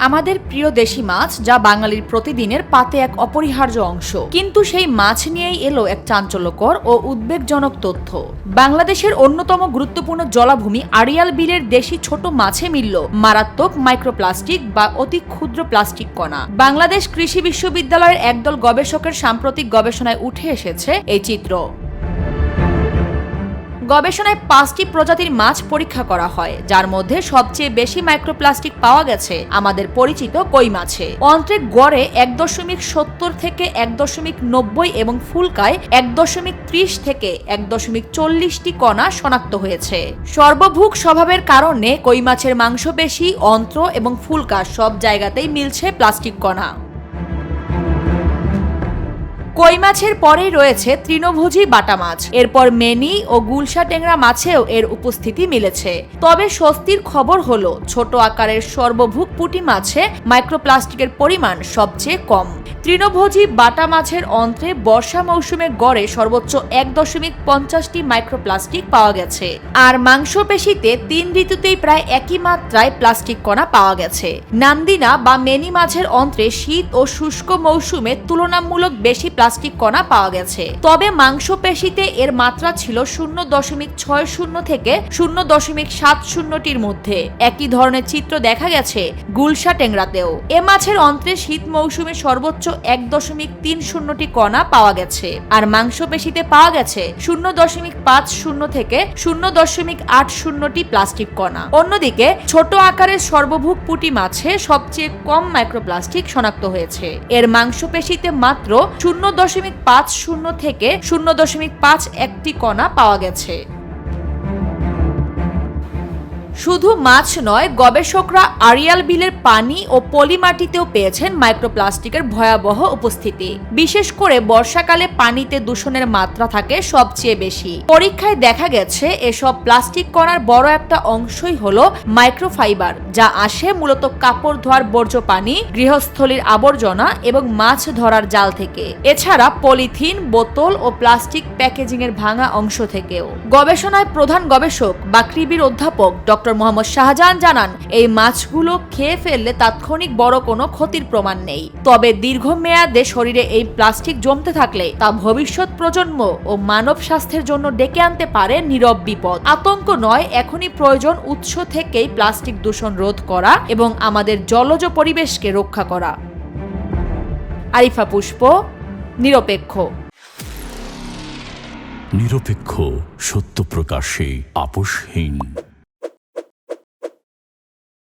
আমাদের প্রিয় দেশি মাছ, যা বাঙালির প্রতিদিনের পাতে এক অপরিহার্য অংশ। কিন্তু সেই মাছ নিয়েই এলো এক চাঞ্চল্যকর ও উদ্বেগজনক তথ্য। বাংলাদেশের অন্যতম গুরুত্বপূর্ণ জলাভূমি আড়িয়াল বিলের দেশি ছোট মাছে মিলল মারাত্মক মাইক্রোপ্লাস্টিক বা অতি ক্ষুদ্র প্লাস্টিক কণা। বাংলাদেশ কৃষি বিশ্ববিদ্যালয়ের একদল গবেষকের সাম্প্রতিক গবেষণায় উঠে এসেছে এই চিত্র। গবেষণায় 5টি প্রজাতির মাছ পরীক্ষা করা হয়, যার মধ্যে সবচেয়ে বেশি মাইক্রোপ্লাস্টিক পাওয়া গেছে আমাদের পরিচিত কই মাছে। অন্ত্রে গড়ে 1.70 থেকে 1.90 এবং ফুলকায় 1.30 থেকে 1.40টি কণা শনাক্ত হয়েছে। সর্বভুক স্বভাবের কারণে কই মাছের মাংসপেশি, অন্ত্র এবং ফুলকা সব জায়গাতেই মিলছে প্লাস্টিক কণা। কই মাছের পরেই রয়েছে তৃণভোজী বাটা মাছ, এরপর মেনি ও গুলশা ট্যাংরা মাছেও এর উপস্থিতি মিলেছে। তবে স্বস্তির খবর হলো, ছোট আকারের সর্বভুক পুঁটি মাছে মাইক্রোপ্লাস্টিকের পরিমাণ সবচেয়ে কম। তৃণভোজী বাটা মাছের অন্ত্রে বর্ষা মৌসুমে গড়ে সর্বোচ্চ 1.50টি মাইক্রোপ্লাস্টিক পাওয়া গেছে। আর মাংসপেশিতে 3 ঋতুতেই প্রায় একই মাত্রায় প্লাস্টিক কণা পাওয়া গেছে। নান্দিনা বা মেনি মাছের অন্ত্রে শীত ও শুষ্ক মৌসুমে তুলনামূলক বেশি প্লাস্টিক কণা পাওয়া গেছে। তবে মাংসপেশিতে এর মাত্রা ছিল 0.60 থেকে 0.70টির মধ্যে। একই ধরনের চিত্র দেখা গেছে গুলশা ট্যাংরাতেও। এ মাছের অন্ত্রে শীত মৌসুমে সর্বোচ্চ 1.30টি কণা পাওয়া গেছে, আর মাংসপেশিতে পাওয়া গেছে 0.50 থেকে 0.80টি প্লাস্টিক কণা। অন্যদিকে ছোট আকারের সর্বভুক পুঁটি মাছে সবচেয়ে কম মাইক্রোপ্লাস্টিক শনাক্ত হয়েছে। এর মাংসপেশিতে মাত্র 0.50 থেকে 0.51টি কণা পাওয়া গেছে। শুধু মাছ নয়, গবেষকরা আড়িয়াল বিলের পানি ও পলি মাটিতেও পেয়েছেন মাইক্রোপ্লাস্টিকের ভয়াবহ উপস্থিতি। বিশেষ করে বর্ষাকালে পানিতে দূষণের মাত্রা থাকে সবচেয়ে বেশি। পরীক্ষায় দেখা গেছে এসব প্লাস্টিক কণার বড় একটা অংশই হলো মাইক্রোফাইবার, যা আসে মূলত কাপড় ধোয়ার বর্জ্য পানি, গৃহস্থলীর আবর্জনা এবং মাছ ধরার জাল থেকে। এছাড়া পলিথিন, বোতল ও প্লাস্টিক প্যাকেজিং এর ভাঙা অংশ থেকেও। গবেষণায় প্রধান গবেষক বা কৃবির অধ্যাপক ডক্টর মোহাম্মদ শাহজাহান জানান, এই মাছগুলো খেয়ে ফেললে তাৎক্ষণিক বড় কোনো ক্ষতির প্রমাণ নেই। তবে দীর্ঘমেয়াদে শরীরে এই প্লাস্টিক জমতে থাকলে তা ভবিষ্যৎ প্রজন্ম ও মানব স্বাস্থ্যের জন্য ডেকে আনতে পারে নীরব বিপদ। আতঙ্ক নয়, এখনই প্রয়োজন উৎস থেকেই প্লাস্টিক দূষণ রোধ করা এবং আমাদের জলজ পরিবেশকে রক্ষা করা। আরিফা পুষ্প, নিরপেক্ষ। নিরপেক্ষ, সত্য প্রকাশে আপোষহীন।